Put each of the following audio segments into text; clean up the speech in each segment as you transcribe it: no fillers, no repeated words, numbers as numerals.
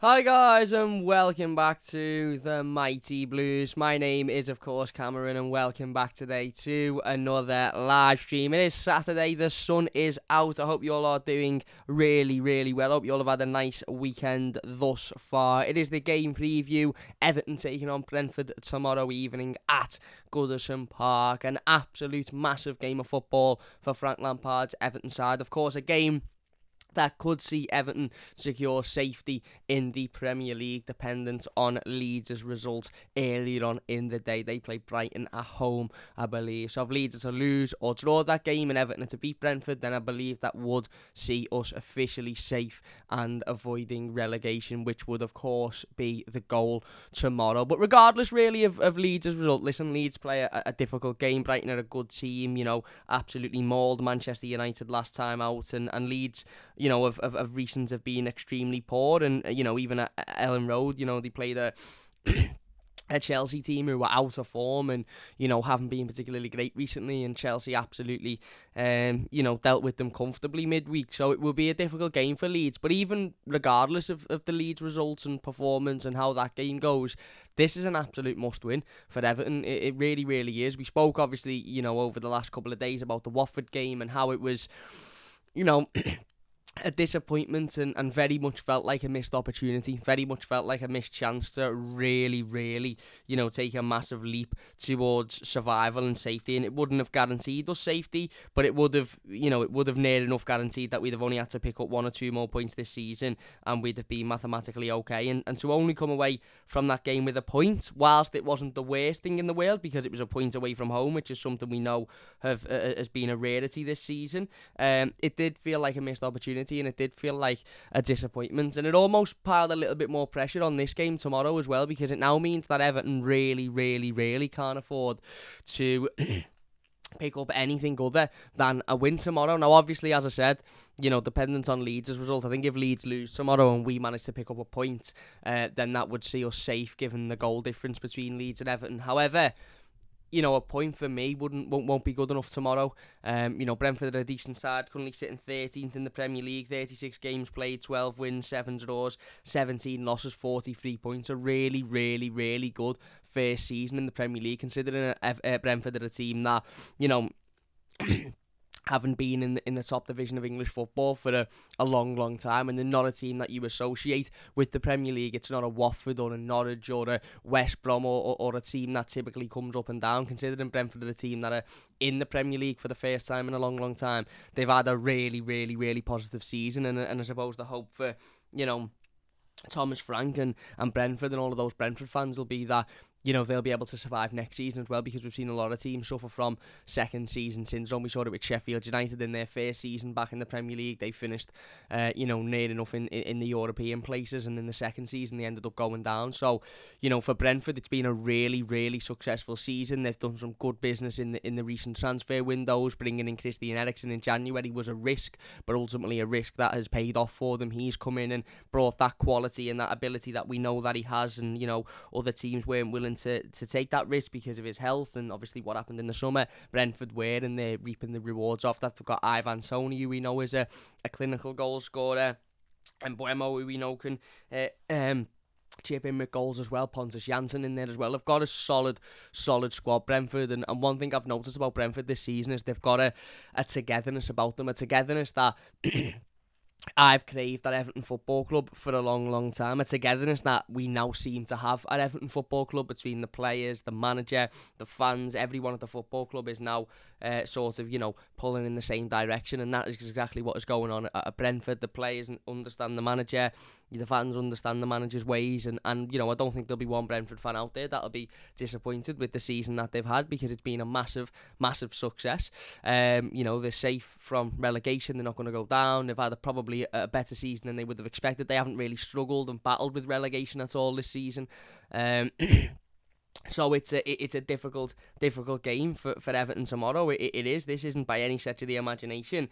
Hi guys and welcome back to the Mighty Blues. My name is of course Cameron and welcome back today to another live stream. It is Saturday, the sun is out. I hope you all are doing really well. I hope you all have had a nice weekend thus far. It is the game preview. Everton taking on Brentford tomorrow evening at Goodison Park. An absolute massive game of football for Frank Lampard's Everton side. Of course, a game that could see Everton secure safety in the Premier League, dependent on Leeds' results earlier on in the day. They play Brighton at home, I believe. So if Leeds are to lose or draw that game and Everton are to beat Brentford, then I believe that would see us officially safe and avoiding relegation, which would, of course, be the goal tomorrow. But regardless, really, of Leeds' result, listen, Leeds play a difficult game. Brighton are a good team, absolutely mauled Manchester United last time out, and Leeds, of recent have been extremely poor, and even at Ellen Road, they played a Chelsea team who were out of form and haven't been particularly great recently, and Chelsea absolutely dealt with them comfortably midweek. So it will be a difficult game for Leeds, but even regardless of the Leeds results and performance and how that game goes, this is an absolute must-win for Everton. It really is. We spoke obviously over the last couple of days about the Watford game and how it was a disappointment and very much felt like a missed opportunity, very much felt like a missed chance to really, take a massive leap towards survival and safety. And it wouldn't have guaranteed us safety, but it would have, near enough guaranteed that we'd have only had to pick up 1 or 2 more points this season and we'd have been mathematically okay. And to only come away from that game with a point, whilst it wasn't the worst thing in the world because it was a point away from home, which is something we know has been a rarity this season, it did feel like a missed opportunity. And it did feel like a disappointment, and it almost piled a little bit more pressure on this game tomorrow as well, because it now means that Everton really can't afford to pick up anything other than a win tomorrow. Now obviously, as I said, dependent on Leeds' result, I think if Leeds lose tomorrow and we manage to pick up a point, then that would see us safe given the goal difference between Leeds and Everton. However, a point for me won't be good enough tomorrow. Brentford are a decent side, currently sitting 13th in the Premier League, 36 games played, 12 wins, 7 draws, 17 losses, 43 points. A really good first season in the Premier League, considering Brentford are a team that, haven't been in the top division of English football for a long time, and they're not a team that you associate with the Premier League. It's not a Watford or a Norwich or a West Brom or a team that typically comes up and down. Considering Brentford are a team that are in the Premier League for the first time in a long time, they've had a really positive season, and I suppose the hope for Thomas Frank and Brentford and all of those Brentford fans will be that they'll be able to survive next season as well, because we've seen a lot of teams suffer from second season syndrome. We saw it with Sheffield United in their first season back in the Premier League. They finished, near enough in the European places, and in the second season they ended up going down. So, for Brentford, it's been a really successful season. They've done some good business in the recent transfer windows. Bringing in Christian Eriksen in January was a risk, but ultimately a risk that has paid off for them. He's come in and brought that quality and that ability that we know that he has, and other teams weren't willing to take that risk because of his health and obviously what happened in the summer. Brentford were, and they're reaping the rewards off that. They've got Ivan Toney, who we know is a clinical goal scorer, and Buemo, who we know can chip in with goals as well. Pontus Jansson in there as well. They've got a solid squad, Brentford, and one thing I've noticed about Brentford this season is they've got a togetherness about them, a togetherness that I've craved at Everton Football Club for a long time. A togetherness that we now seem to have at Everton Football Club between the players, the manager, the fans. Everyone at the football club is now pulling in the same direction, and that is exactly what is going on at Brentford. The players understand the manager, the fans understand the manager's ways, and I don't think there'll be one Brentford fan out there that'll be disappointed with the season that they've had, because it's been a massive success. They're safe from relegation. They're not going to go down. They've had probably a better season than they would have expected. They haven't really struggled and battled with relegation at all this season. So it's a difficult game for Everton tomorrow. It is. This isn't by any stretch of the imagination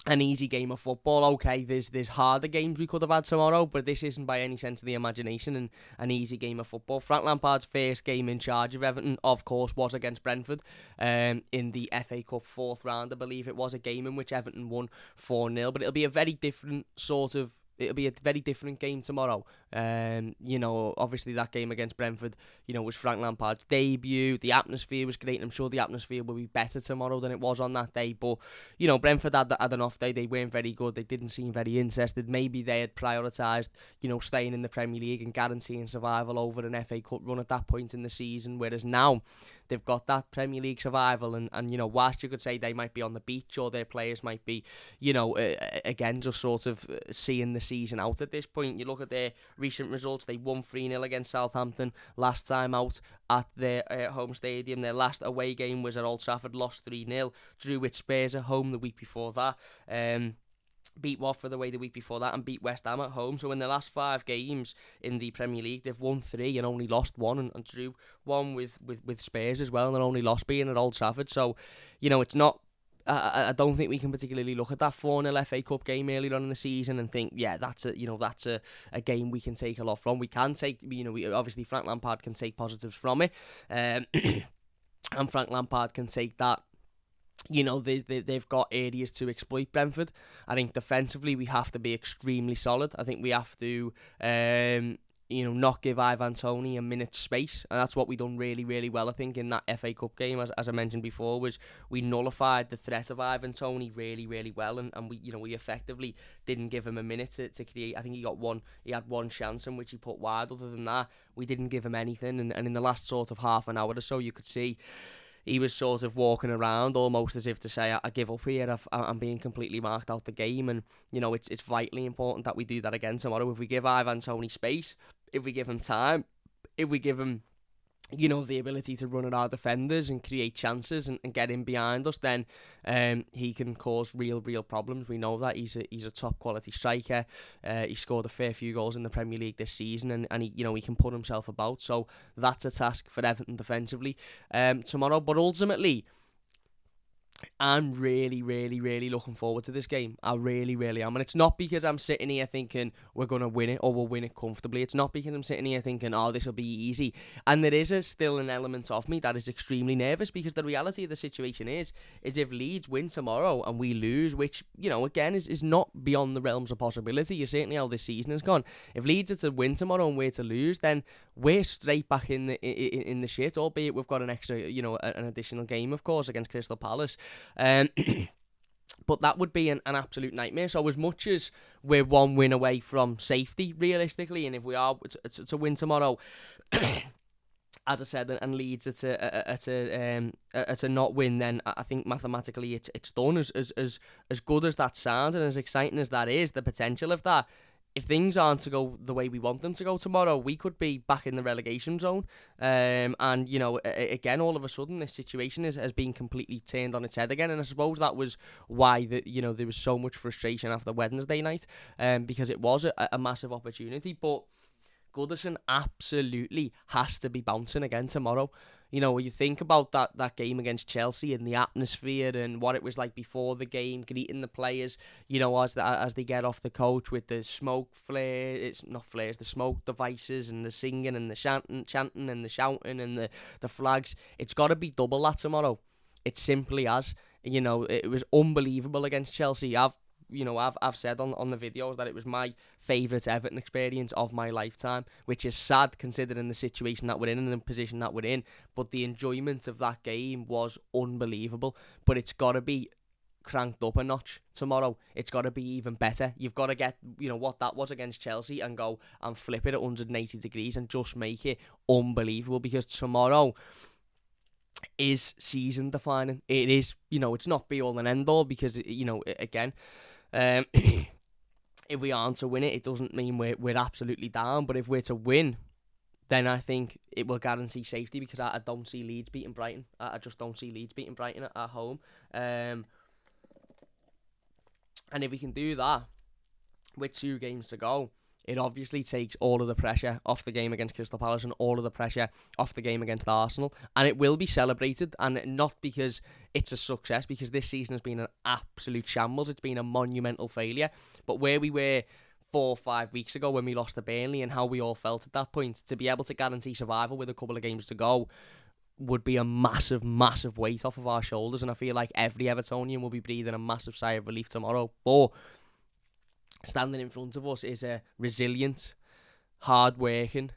an easy game of football. Okay, there's harder games we could have had tomorrow, but this isn't by any sense of the imagination an easy game of football. Frank Lampard's first game in charge of Everton, of course, was against Brentford in the FA Cup 4th round. I believe it was a game in which Everton won 4-0, but it'll be a very different sort of It'll be a very different game tomorrow. Obviously that game against Brentford, was Frank Lampard's debut. The atmosphere was great, and I'm sure the atmosphere will be better tomorrow than it was on that day. But, Brentford had an off day. They weren't very good. They didn't seem very interested. Maybe they had prioritised, staying in the Premier League and guaranteeing survival over an FA Cup run at that point in the season, whereas now they've got that Premier League survival, and whilst you could say they might be on the beach or their players might be, again, just sort of seeing the season out at this point. You look at their recent results, they won 3-0 against Southampton last time out at their home stadium. Their last away game was at Old Trafford, lost 3-0, drew with Spurs at home the week before that. Beat Watford away the week before that and beat West Ham at home. So in the last 5 games in the Premier League, they've won 3 and only lost 1 and drew 1 with Spurs as well, and their only loss being at Old Trafford. So, it's not... I don't think we can particularly look at that 4-0 FA Cup game earlier on in the season and think, yeah, that's a game we can take a lot from. We can take, obviously Frank Lampard can take positives from it, and Frank Lampard can take that. They've got areas to exploit Brentford. I think defensively we have to be extremely solid. I think we have to, not give Ivan Toney a minute's space, and that's what we done really, really well. I think in that FA Cup game, as I mentioned before, was we nullified the threat of Ivan Toney really, really well, and we effectively didn't give him a minute to create. I think he had one chance in which he put wide. Other than that, we didn't give him anything, and in the last sort of half an hour or so, you could see he was sort of walking around almost as if to say, I give up here, I'm being completely marked out the game. And, it's vitally important that we do that again tomorrow. If we give Ivan Toney space, if we give him time, if we give him, the ability to run at our defenders and create chances and get in behind us, then he can cause real problems. We know that he's a top quality striker. He scored a fair few goals in the Premier League this season, and he he can put himself about. So that's a task for Everton defensively tomorrow. But ultimately, I'm really, really, really looking forward to this game. I really, really am. And it's not because I'm sitting here thinking we're going to win it or we'll win it comfortably. It's not because I'm sitting here thinking, this will be easy. And there is still an element of me that is extremely nervous, because the reality of the situation is if Leeds win tomorrow and we lose, which, again, is not beyond the realms of possibility. Certainly how this season has gone. If Leeds are to win tomorrow and we're to lose, then we're straight back in the shit, albeit we've got an extra, an additional game, of course, against Crystal Palace. But that would be an absolute nightmare. So as much as we're 1 win away from safety, realistically, and if we are to win tomorrow, as I said, and Leeds are to not win, then I think mathematically it's done. As good as that sounds and as exciting as that is, the potential of that, if things aren't to go the way we want them to go tomorrow, we could be back in the relegation zone. And, again, all of a sudden, this situation has been completely turned on its head again. And I suppose that was why there was so much frustration after Wednesday night, because it was a massive opportunity. But Goodison absolutely has to be bouncing again tomorrow. When you think about that game against Chelsea and the atmosphere and what it was like before the game, greeting the players, as they get off the coach with the smoke flare, it's not flares, the smoke devices and the singing and the chanting and the shouting and the flags. It's got to be double that tomorrow. It simply has. It was unbelievable against Chelsea. I've said on the videos that it was my favourite Everton experience of my lifetime, which is sad considering the situation that we're in and the position that we're in. But the enjoyment of that game was unbelievable. But it's got to be cranked up a notch tomorrow. It's got to be even better. You've got to get, what that was against Chelsea and go and flip it at 180 degrees and just make it unbelievable, because tomorrow is season defining. It is, it's not be all and end all, because, again, if we aren't to win it, it doesn't mean we're absolutely down. But if we're to win, then I think it will guarantee safety, because I don't see Leeds beating Brighton. I just don't see Leeds beating Brighton at home. And if we can do that with 2 games to go, it obviously takes all of the pressure off the game against Crystal Palace and all of the pressure off the game against Arsenal. And it will be celebrated, and not because it's a success, because this season has been an absolute shambles. It's been a monumental failure. But where we were 4 or 5 weeks ago when we lost to Burnley and how we all felt at that point, to be able to guarantee survival with a couple of games to go would be a massive, massive weight off of our shoulders. And I feel like every Evertonian will be breathing a massive sigh of relief tomorrow. But standing in front of us is a resilient, hard-working,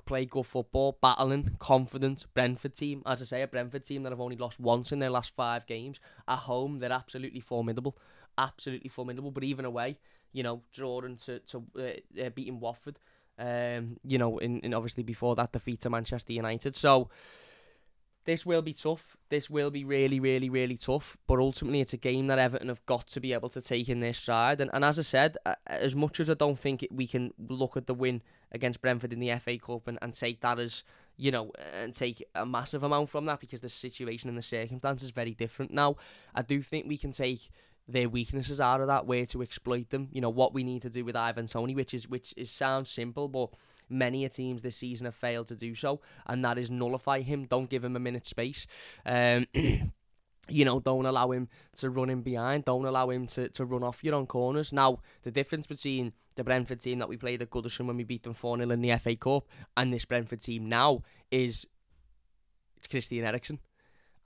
play good football, battling, confident Brentford team. As I say, a Brentford team that have only lost once in their last 5 games. At home, they're absolutely formidable. Absolutely formidable. But even away, drawing to beating Watford. In obviously before that defeat to Manchester United. So this will be tough. This will be really, really, really tough. But ultimately, it's a game that Everton have got to be able to take in their stride. And as I said, as much as I don't think we can look at the win against Brentford in the FA Cup and take that as, and take a massive amount from that, because the situation and the circumstances is very different now, I do think we can take their weaknesses out of that, where to exploit them. What we need to do with Ivan Toney, which sounds simple, but many teams this season have failed to do so, and that is nullify him. Don't give him a minute's space. Don't allow him to run in behind. Don't allow him to run off your own corners. Now, the difference between the Brentford team that we played at Goodison when we beat them 4-0 in the FA Cup and this Brentford team now is it's Christian Eriksen.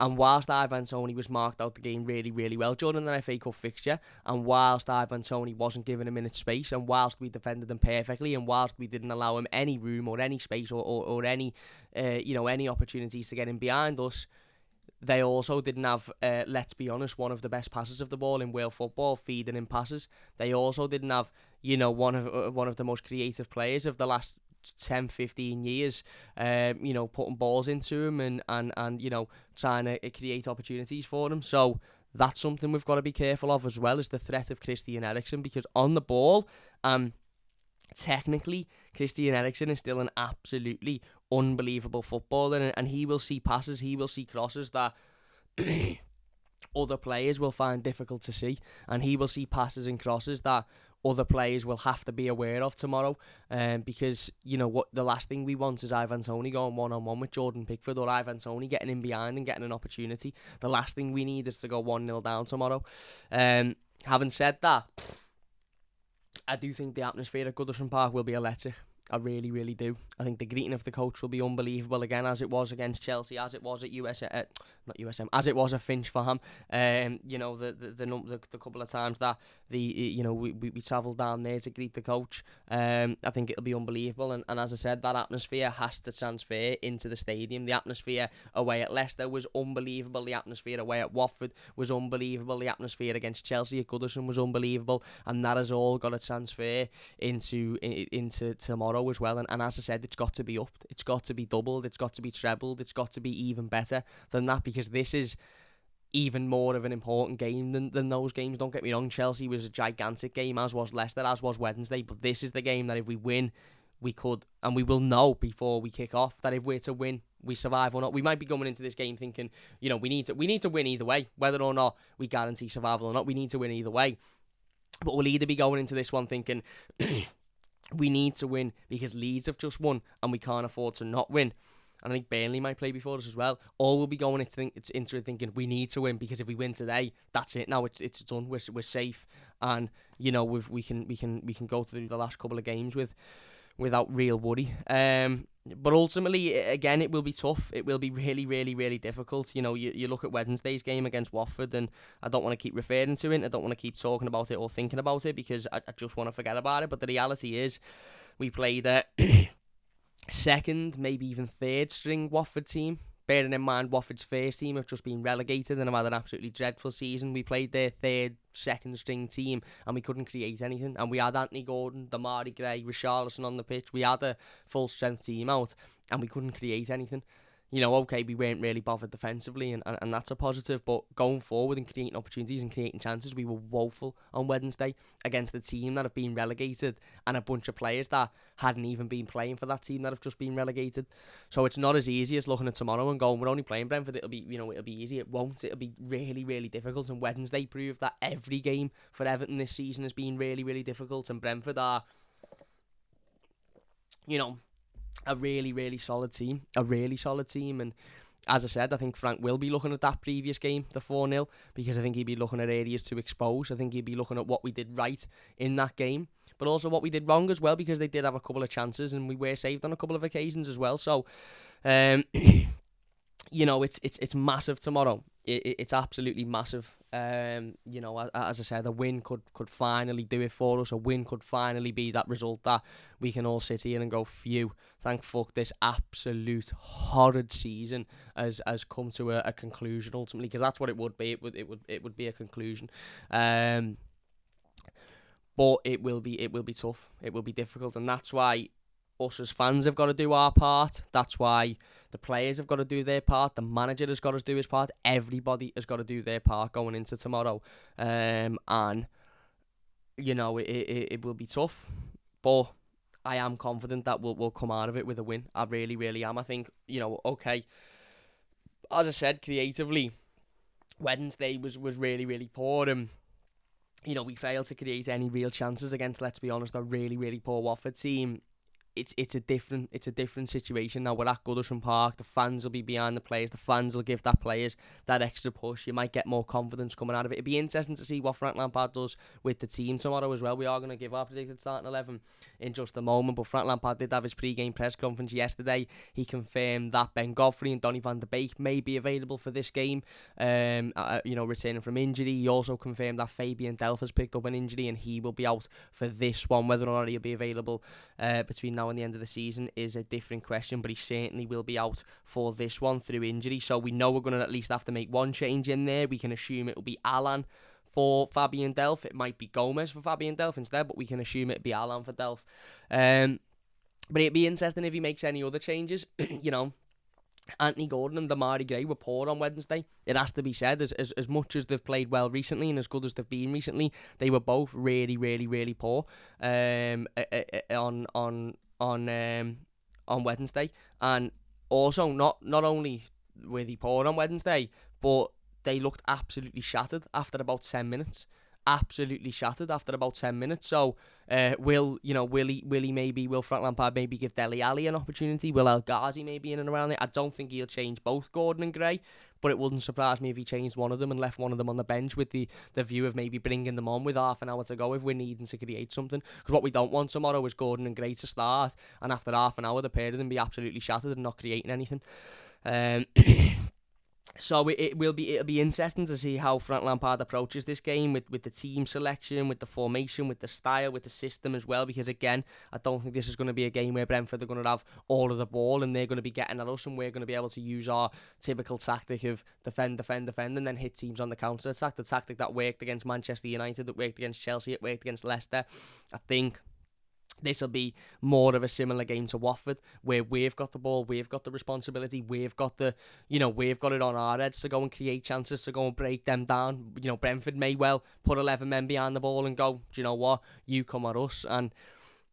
And whilst Ivan Toney was marked out the game really, really well during the FA Cup fixture, and whilst Ivan Toney wasn't given a minute's space, and whilst we defended him perfectly, and whilst we didn't allow him any room or any space or any any opportunities to get in behind us, they also didn't have, let's be honest, one of the best passers of the ball in world football, feeding in passes. They also didn't have, one of the most creative players of the last 10-15 years, putting balls into him and trying to create opportunities for him. So that's something we've got to be careful of, as well as the threat of Christian Eriksen, because on the ball, technically Christian Eriksen is still an absolutely unbelievable footballer, and he will see passes, he will see crosses that other players will find difficult to see, and he will see passes and crosses that other players will have to be aware of tomorrow, because what the last thing we want is Ivan Toney going one-on-one with Jordan Pickford, or Ivan Toney getting in behind and getting an opportunity. The last thing we need is to go 1-0 down tomorrow. Having said that, I do think the atmosphere at Goodison Park will be electric. I really, really do. I think the greeting of the coach will be unbelievable again, as it was against Chelsea, as it was at as it was at Finch Farm. The couple of times that we travelled down there to greet the coach. I think it'll be unbelievable, and as I said, that atmosphere has to transfer into the stadium. The atmosphere away at Leicester was unbelievable. The atmosphere away at Watford was unbelievable. The atmosphere against Chelsea at Goodison was unbelievable, and that has all got to transfer into tomorrow as well. And as I said, it's got to be upped, it's got to be doubled, it's got to be trebled, it's got to be even better than that, because this is even more of an important game than those games. Don't get me wrong, Chelsea was a gigantic game, as was Leicester, as was Wednesday, but this is the game that if we win, we could, and we will know before we kick off, that if we're to win, we survive or not. We might be going into this game thinking, we need to win either way, whether or not we guarantee survival or not. We need to win either way, but we'll either be going into this one thinking we need to win because Leeds have just won and we can't afford to not win. And I think Burnley might play before us as well. Or we'll be going into it thinking we need to win because if we win today, that's it. Now it's done. We're safe, and we can go through the last couple of games without real worry. But ultimately, again, it will be tough. It will be really, really, really difficult. You look at Wednesday's game against Watford, and I don't want to keep referring to it. I don't want to keep talking about it or thinking about it because I just want to forget about it. But the reality is, we played a second, maybe even third string Watford team. Bearing in mind, Watford's first team have just been relegated and have had an absolutely dreadful season. We played their third, second string team and we couldn't create anything. And we had Anthony Gordon, Damari Gray, Richarlison on the pitch. We had a full strength team out and we couldn't create anything. Okay, we weren't really bothered defensively, and that's a positive, but going forward and creating opportunities and creating chances, we were woeful on Wednesday against a team that have been relegated and a bunch of players that hadn't even been playing for that team that have just been relegated. So it's not as easy as looking at tomorrow and going, we're only playing Brentford, it'll be easy. It won't. It'll be really, really difficult, and Wednesday proved that every game for Everton this season has been really, really difficult, and Brentford are, a really, really solid team. And as I said, I think Frank will be looking at that previous game, the 4-0, because I think he'd be looking at areas to expose. I think he'd be looking at what we did right in that game, but also what we did wrong as well, because they did have a couple of chances and we were saved on a couple of occasions as well. So, it's massive tomorrow. It's absolutely massive. As I said, a win could finally do it for us. A win could finally be that result that we can all sit here and go, phew, thank fuck, this absolute horrid season has come to a conclusion ultimately, because that's what it would be. It would be a conclusion. But it will be tough. It will be difficult, and that's why us as fans have got to do our part. That's why the players have got to do their part. The manager has got to do his part. Everybody has got to do their part going into tomorrow. And it will be tough, but I am confident that we'll come out of it with a win. I really, really am. I think, okay, as I said, creatively, Wednesday was really, really poor, and we failed to create any real chances against, let's be honest, a really, really poor Watford team. It's a different situation now. We're at Goodison Park. The fans will be behind the players. The fans will give that players that extra push. You might get more confidence coming out of it. It'd be interesting to see what Frank Lampard does with the team tomorrow as well. We are going to give our predicted starting 11 in just a moment, but Frank Lampard did have his pre-game press conference yesterday. He confirmed that Ben Godfrey and Donny van de Beek may be available for this game, returning from injury. He also confirmed that Fabian Delph has picked up an injury and he will be out for this one. Whether or not he'll be available between now and the end of the season is a different question, but he certainly will be out for this one through injury. So we know we're going to at least have to make one change in there. We can assume it will be Alan for Fabian Delph. It might be Gomez for Fabian Delph instead, but we can assume it'll be Alan for Delph. But it'd be interesting if he makes any other changes. Anthony Gordon and Damari Gray were poor on Wednesday. It has to be said, as much as they've played well recently and as good as they've been recently, they were both really, really, really poor on Wednesday. And also, not only were they poor on Wednesday, but they looked absolutely shattered after about 10 minutes. Absolutely shattered after about 10 minutes. So will Frank Lampard maybe give Dele Alli an opportunity? Will El Ghazi maybe in and around it? I don't think he'll change both Gordon and Gray, but it wouldn't surprise me if he changed one of them and left one of them on the bench with the view of maybe bringing them on with half an hour to go if we're needing to create something. Because what we don't want tomorrow is Gordon and Gray to start and after half an hour the pair of them be absolutely shattered and not creating anything. So it'll be interesting to see how Frank Lampard approaches this game with the team selection, with the formation, with the style, with the system as well. Because again, I don't think this is going to be a game where Brentford are going to have all of the ball and they're going to be getting at us, and we're going to be able to use our typical tactic of defend, and then hit teams on the counter attack. The tactic that worked against Manchester United, that worked against Chelsea, it worked against Leicester. I think this will be more of a similar game to Watford, where we've got the ball, we've got the responsibility, we've got it on our heads to go and create chances, to go and break them down. Brentford may well put 11 men behind the ball and go, do you know what, you come at us. And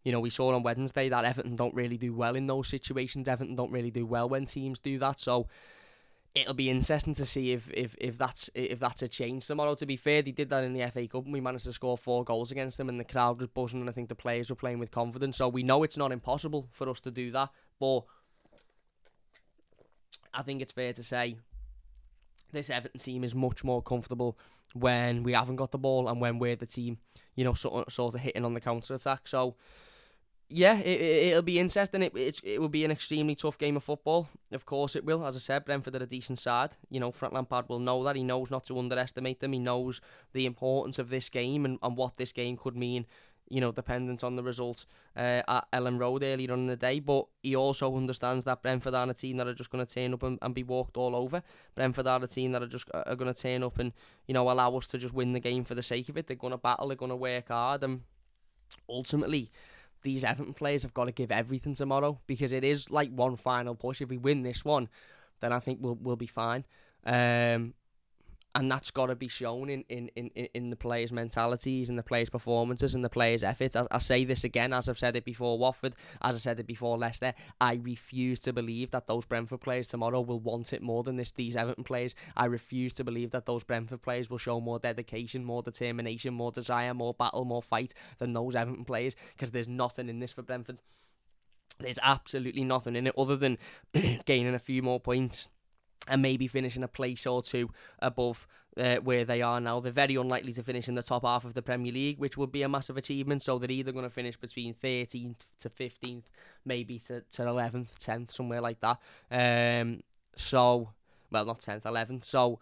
we saw on Wednesday that Everton don't really do well in those situations. Everton don't really do well when teams do that. So it'll be interesting to see if that's a change tomorrow. To be fair, they did that in the FA Cup and we managed to score 4 goals against them and the crowd was buzzing and I think the players were playing with confidence. So we know it's not impossible for us to do that, but I think it's fair to say this Everton team is much more comfortable when we haven't got the ball and when we're the team, sort of hitting on the counter-attack. So yeah, it'll be interesting. It will be an extremely tough game of football. Of course it will. As I said, Brentford are a decent side. Frank Lampard will know that. He knows not to underestimate them. He knows the importance of this game and what this game could mean, dependent on the result at Ellen Road earlier on in the day. But he also understands that Brentford aren't a team that are just going to turn up and be walked all over. Brentford are a team that are going to turn up and, allow us to just win the game for the sake of it. They're going to battle. They're going to work hard. And ultimately, these Everton players have got to give everything tomorrow, because it is like one final push. If we win this one, then I think we'll be fine. And that's got to be shown in the players' mentalities and the players' performances and the players' efforts. I say this again, as I've said it before Watford, as I said it before Leicester. I refuse to believe that those Brentford players tomorrow will want it more than these Everton players. I refuse to believe that those Brentford players will show more dedication, more determination, more desire, more battle, more fight than those Everton players, because there's nothing in this for Brentford. There's absolutely nothing in it other than gaining a few more points and maybe finishing a place or two above where they are now. They're very unlikely to finish in the top half of the Premier League, which would be a massive achievement. So they're either going to finish between 13th to 15th, maybe to 11th, 10th, somewhere like that. So well, not 10th, 11th. So,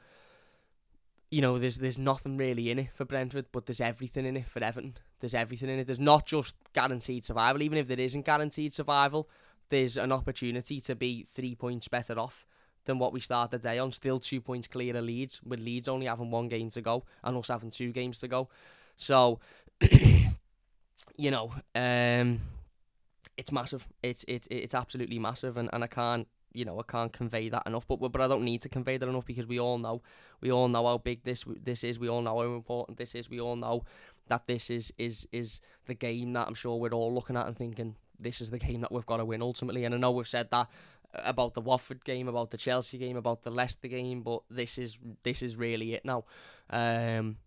you know, there's nothing really in it for Brentford, but there's everything in it for Everton. There's everything in it. There's not just guaranteed survival. Even if there isn't guaranteed survival, there's an opportunity to be 3 points better off than what we start the day on. Still 2 points clear of Leeds, with Leeds only having 1 game to go and us having 2 games to go. So, you know, it's massive. It's absolutely massive, and I can't, you know, I can't convey that enough. But I don't need to convey that enough, because we all know how big this is. We all know how important this is. We all know that this is the game that I'm sure we're all looking at and thinking, this is the game that we've got to win ultimately. And I know we've said that about the Watford game, about the Chelsea game, about the Leicester game, but this is really it now. And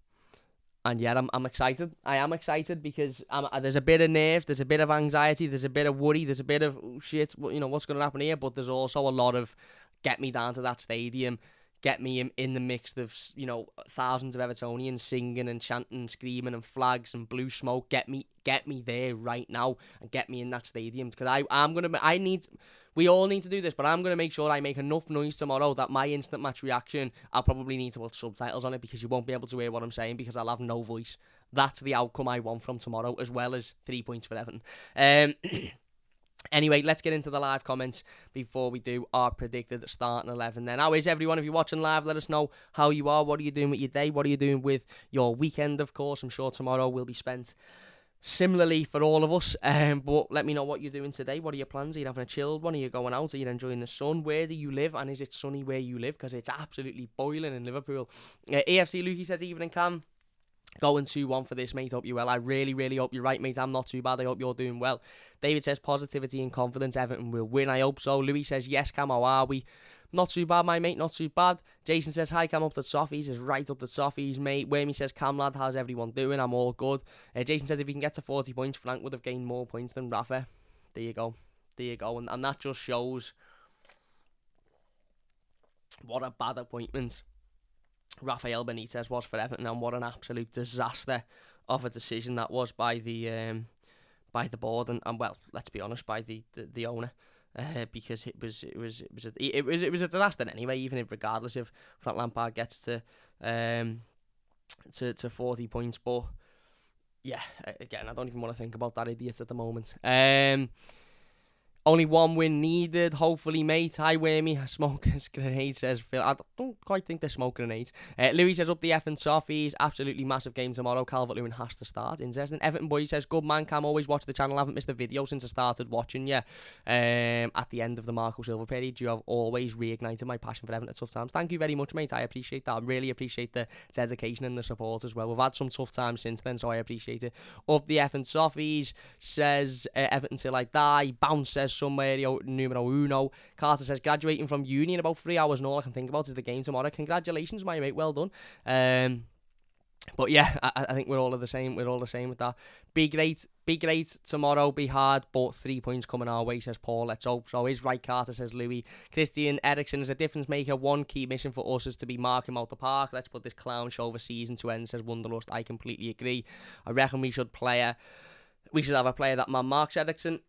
yeah, I'm excited. I am excited because there's a bit of nerves, there's a bit of anxiety, there's a bit of worry, there's a bit of, oh, shit, you know, what's going to happen here? But there's also a lot of, get me down to that stadium, get me in the mix of, you know, thousands of Evertonians singing and chanting, screaming, and flags and blue smoke. Get me there right now and get me in that stadium, because we all need to do this, but I'm going to make sure I make enough noise tomorrow that my instant match reaction, I'll probably need to put subtitles on it, because you won't be able to hear what I'm saying, because I'll have no voice. That's the outcome I want from tomorrow, as well as 3 points for Everton. Anyway, let's get into the live comments before we do our predicted starting 11 then. How is everyone? If you're watching live, let us know how you are. What are you doing with your day? What are you doing with your weekend, of course? I'm sure tomorrow will be spent similarly for all of us. But let me know what you're doing today. What are your plans? Are you having a chilled one? Are you going out? Are you enjoying the sun? Where do you live? And is it sunny where you live? Because it's absolutely boiling in Liverpool. AFC Lukey says, evening, Cam. Going 2-1 for this, mate. Hope you're well. I really, really hope you're right, mate. I'm not too bad. I hope you're doing well. David says, positivity and confidence. Everton will win. I hope so. Louis says, yes, Cam, how are we? Not too bad, my mate. Not too bad. Jason says, hi, Cam, up the Soffies. Is right up the Soffies, mate. Wormy says, Cam, lad, how's everyone doing? I'm all good. Jason says, if he can get to 40 points, Frank would have gained more points than Rafa. There you go. There you go. And that just shows what a bad appointment Rafael Benitez was for Everton, and what an absolute disaster of a decision that was by the board, and well, let's be honest, by the owner, because it was a disaster anyway. Even if, regardless if Frank Lampard gets to 40 points, but yeah, again, I don't even want to think about that idiot at the moment. Only 1 win needed, hopefully, mate. Hi, Wormy. Smoking grenade, says Phil. I don't quite think they're smoking grenades. Louis says, up the F and Soffies. Absolutely massive game tomorrow. Calvert-Lewin has to start. Interesting. Everton Boy says, good man, Cam. Always watch the channel. I haven't missed a video since I started watching you. At the end of the Marco Silva period, you have always reignited my passion for Everton at tough times. Thank you very much, mate. I appreciate that. I really appreciate the dedication and the support as well. We've had some tough times since then, so I appreciate it. Up the F and Soffies says, Everton till I die. Bounce says, somewhere numero uno. Carter says, graduating from uni in about 3 hours, and all I can think about is the game tomorrow. Congratulations, my mate, well done. But yeah, I think we're all the same. We're all the same with that. Be great tomorrow. Be hard, but 3 points coming our way, says Paul. Let's hope so. Is right, Carter, says Louis. Christian Eriksen is a difference maker. One key mission for us is to be marking him out the park. Let's put this clown show of a season to end, says Wonderlust. I completely agree. I reckon we should have a player that man marks Eriksen.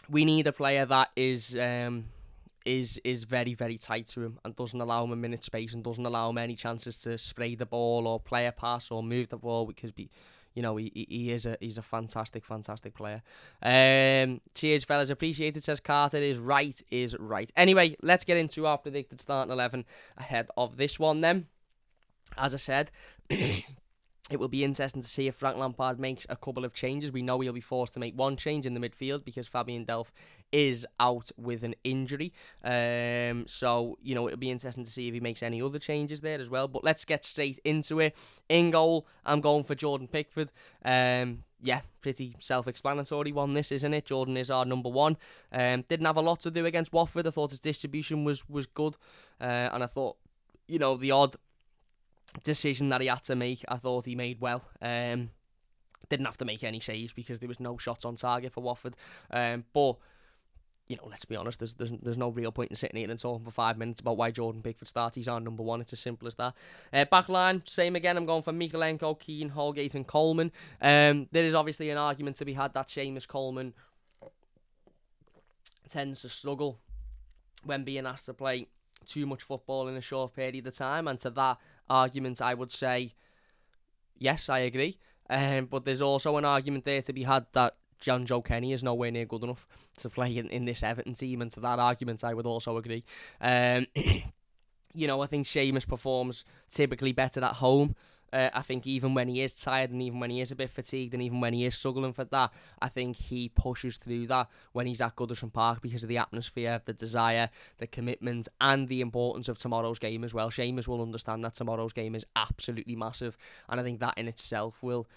We need a player that is very, very tight to him and doesn't allow him a minute space and doesn't allow him any chances to spray the ball or play a pass or move the ball, because he's a fantastic player. Cheers, fellas, appreciate it, says Carter. Is right. Anyway, let's get into our predicted starting 11 ahead of this one then. As I said, it will be interesting to see if Frank Lampard makes a couple of changes. We know he'll be forced to make one change in the midfield because Fabian Delph is out with an injury. So, it'll be interesting to see if he makes any other changes there as well. But let's get straight into it. In goal, I'm going for Jordan Pickford. Yeah, pretty self-explanatory one, this, isn't it? Jordan is our number one. Didn't have a lot to do against Watford. I thought his distribution was good. And I thought, the odd decision that he had to make, I thought he made well. Didn't have to make any saves because there was no shots on target for Watford. But let's be honest, there's no real point in sitting here and talking for 5 minutes about why Jordan Pickford starts. He's our number one. It's as simple as that. Back line, same again. I'm going for Mikalenko, Keane, Holgate and Coleman. There is obviously an argument to be had that Seamus Coleman tends to struggle when being asked to play too much football in a short period of time. And to that argument, I would say, yes, I agree. But there's also an argument there to be had that John Joe Kenny is nowhere near good enough to play in this Everton team. And to that argument, I would also agree. You know, I think Seamus performs typically better at home. I think even when he is tired and even when he is a bit fatigued and even when he is struggling for that, I think he pushes through that when he's at Goodison Park because of the atmosphere, the desire, the commitment and the importance of tomorrow's game as well. Seamus will understand that tomorrow's game is absolutely massive, and I think that in itself will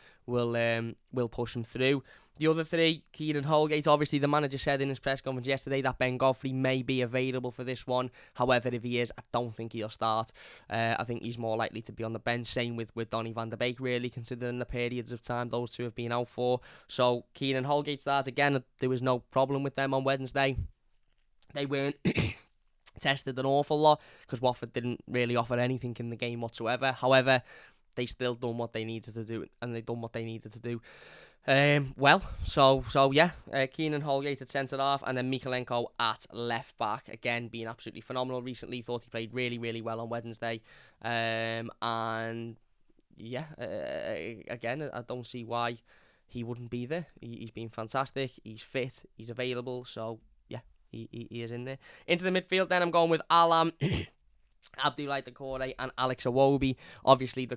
push him through. The other three, Kieran Holgate, obviously the manager said in his press conference yesterday that Ben Godfrey may be available for this one. However, if he is, I don't think he'll start. I think he's more likely to be on the bench. Same with Donny van der Beek, really, considering the periods of time those two have been out for. So Kieran Holgate starts again. There was no problem with them on Wednesday. They weren't tested an awful lot because Watford didn't really offer anything in the game whatsoever. However, they still done what they needed to do, and they done what they needed to do. Keenan Holgate at centre half, and then Mikalenko at left back. Again, being absolutely phenomenal recently. Thought he played really, really well on Wednesday. Again, I don't see why he wouldn't be there. He's been fantastic. He's fit. He's available. So yeah, he is in there. Into the midfield, then I'm going with Alan. Abdoulaye Doucouré and Alex Iwobi. Obviously,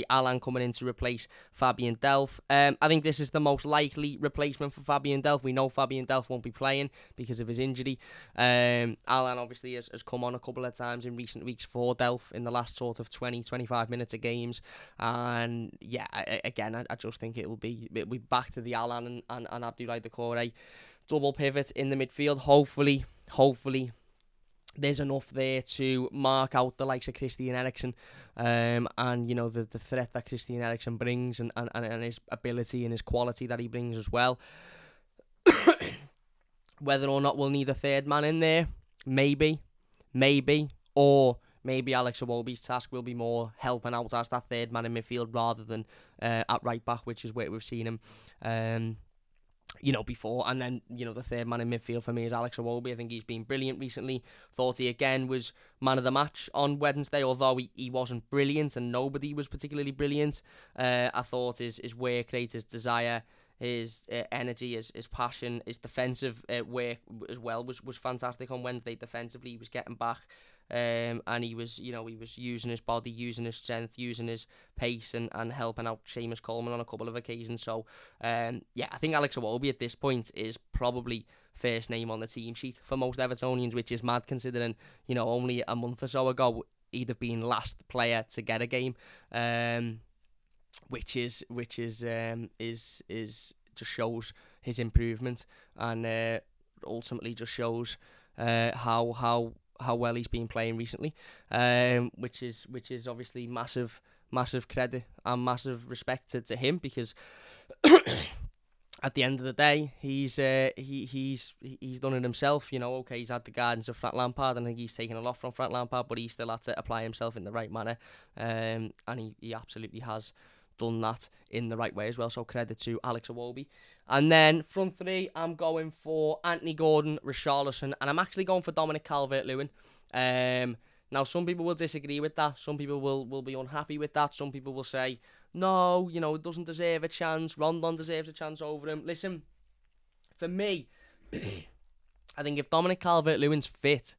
Alan coming in to replace Fabian Delph. I think this is the most likely replacement for Fabian Delph. We know Fabian Delph won't be playing because of his injury. Alan obviously has come on a couple of times in recent weeks for Delph in the last sort of 20-25 minutes of games. And yeah, I just think it'll be back to the Alan and Abdoulaye Doucouré double pivot in the midfield. Hopefully there's enough there to mark out the likes of Christian Eriksen, and you know the threat that Christian Eriksen brings, and his ability and his quality that he brings as well. Whether or not we'll need a third man in there, maybe, or maybe Alex Iwobi's task will be more helping out as that third man in midfield rather than at right back, which is where we've seen him. Before. And then, the third man in midfield for me is Alex Iwobi. I think he's been brilliant recently. Thought he again was man of the match on Wednesday, although he wasn't brilliant and nobody was particularly brilliant. I thought his work rate, his desire, his energy, his passion, his defensive work as well was fantastic on Wednesday. Defensively, he was getting back. And he was using his body, using his strength, using his pace, and helping out Seamus Coleman on a couple of occasions. So, I think Alex Iwobi at this point is probably first name on the team sheet for most Evertonians, which is mad considering, only a month or so ago he'd have been last player to get a game, which is just shows his improvement, and ultimately just shows how well he's been playing recently, which is obviously massive credit and massive respect to him, because at the end of the day, he's done it himself. Okay, he's had the guidance of Frank Lampard, and I think he's taken a lot from Frank Lampard, but he still had to apply himself in the right manner, and he absolutely has done that in the right way as well. So credit to Alex Iwobi. And then front three, I'm going for Anthony Gordon, Richarlison, and I'm actually going for Dominic Calvert-Lewin. Now, some people will disagree with that. Some people will be unhappy with that. Some people will say, no, it doesn't deserve a chance. Rondon deserves a chance over him. Listen, for me, I think if Dominic Calvert-Lewin's fit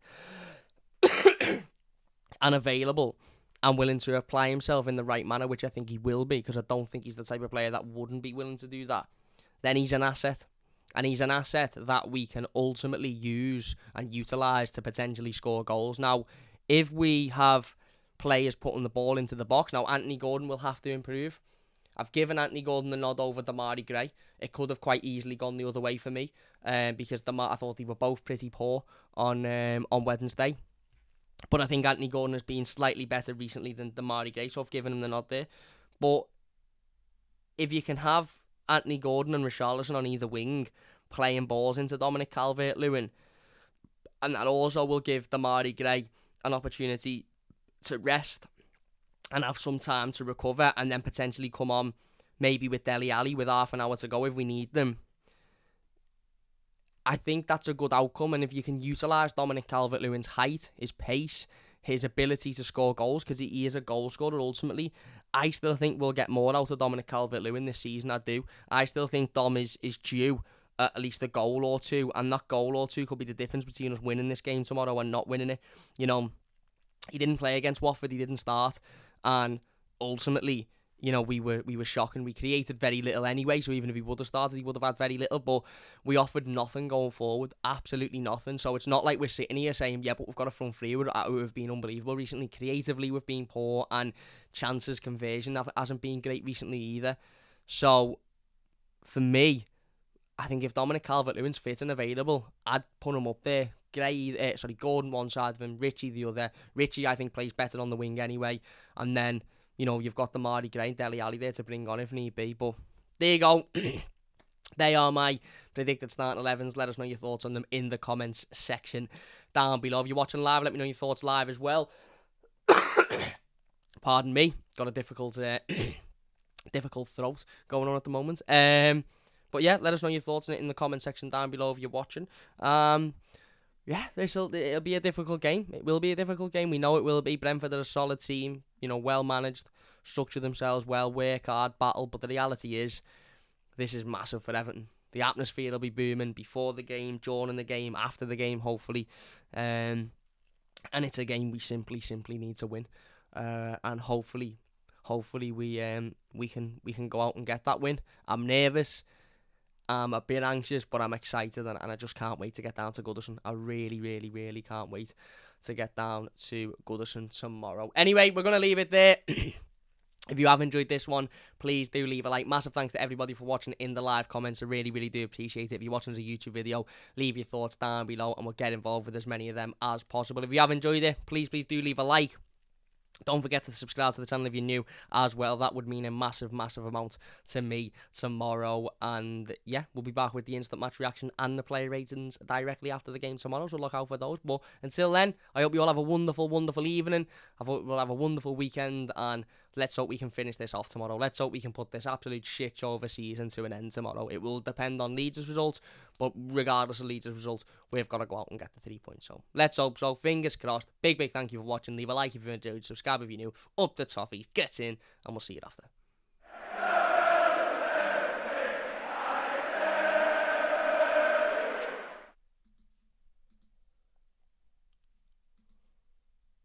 and available and willing to apply himself in the right manner, which I think he will be, because I don't think he's the type of player that wouldn't be willing to do that, then he's an asset. And he's an asset that we can ultimately use and utilise to potentially score goals. Now, if we have players putting the ball into the box, now Anthony Gordon will have to improve. I've given Anthony Gordon the nod over Damari Gray. It could have quite easily gone the other way for me, because I thought they were both pretty poor on Wednesday. But I think Anthony Gordon has been slightly better recently than Damari Gray, so I've given him the nod there. But if you can have Anthony Gordon and Richarlison on either wing playing balls into Dominic Calvert-Lewin, and that also will give Damari Gray an opportunity to rest and have some time to recover, and then potentially come on maybe with Dele Alli with half an hour to go if we need them. I think that's a good outcome, and if you can utilise Dominic Calvert-Lewin's height, his pace, his ability to score goals, because he is a goal scorer ultimately, I still think we'll get more out of Dominic Calvert-Lewin this season. I do. I still think Dom is due at least a goal or two, and that goal or two could be the difference between us winning this game tomorrow and not winning it. You know, he didn't play against Watford, he didn't start, and ultimately, you know, we were shocking. We created very little anyway, so even if he would have started, he would have had very little, but we offered nothing going forward, absolutely nothing. So it's not like we're sitting here saying, yeah, but we've got a front three who have been unbelievable recently. Creatively, we've been poor, and chances conversion hasn't been great recently either. So, for me, I think if Dominic Calvert-Lewin's fit and available, I'd put him up there. Gordon one side of him, Richie the other. Richie, I think, plays better on the wing anyway. And then, you know, you've got the Marty Gray and Dele Alli there to bring on if need be. But there you go. They are my predicted starting 11s. Let us know your thoughts on them in the comments section down below. If you're watching live, let me know your thoughts live as well. Pardon me. Got a difficult throat going on at the moment. But yeah, let us know your thoughts on it in the comment section down below if you're watching. Yeah, it'll be a difficult game. It will be a difficult game. We know it will be. Brentford are a solid team, you know, well managed, structure themselves well, work hard, battle. But the reality is, this is massive for Everton. The atmosphere will be booming before the game, during the game, after the game, hopefully. And it's a game we simply need to win. And hopefully we can go out and get that win. I'm nervous. I'm a bit anxious, but I'm excited, and I just can't wait to get down to Goodison. I really can't wait to get down to Goodison tomorrow. Anyway, we're going to leave it there. If you have enjoyed this one, please do leave a like. Massive thanks to everybody for watching in the live comments. I really do appreciate it. If you're watching as a YouTube video, leave your thoughts down below, and we'll get involved with as many of them as possible. If you have enjoyed it, please do leave a like. Don't forget to subscribe to the channel if you're new as well. That would mean a massive amount to me tomorrow. And yeah, we'll be back with the instant match reaction and the player ratings directly after the game tomorrow. So look out for those. But until then, I hope you all have a wonderful evening. I hope we'll have a wonderful weekend. And let's hope we can finish this off tomorrow. Let's hope we can put this absolute shit show of a season to an end tomorrow. It will depend on Leeds' results. But regardless of Leeds' results, we've got to go out and get the 3 points. So let's hope so. Fingers crossed. Big thank you for watching. Leave a like if you enjoyed. Subscribe if you're new. Up the toffees. Get in. And we'll see you after.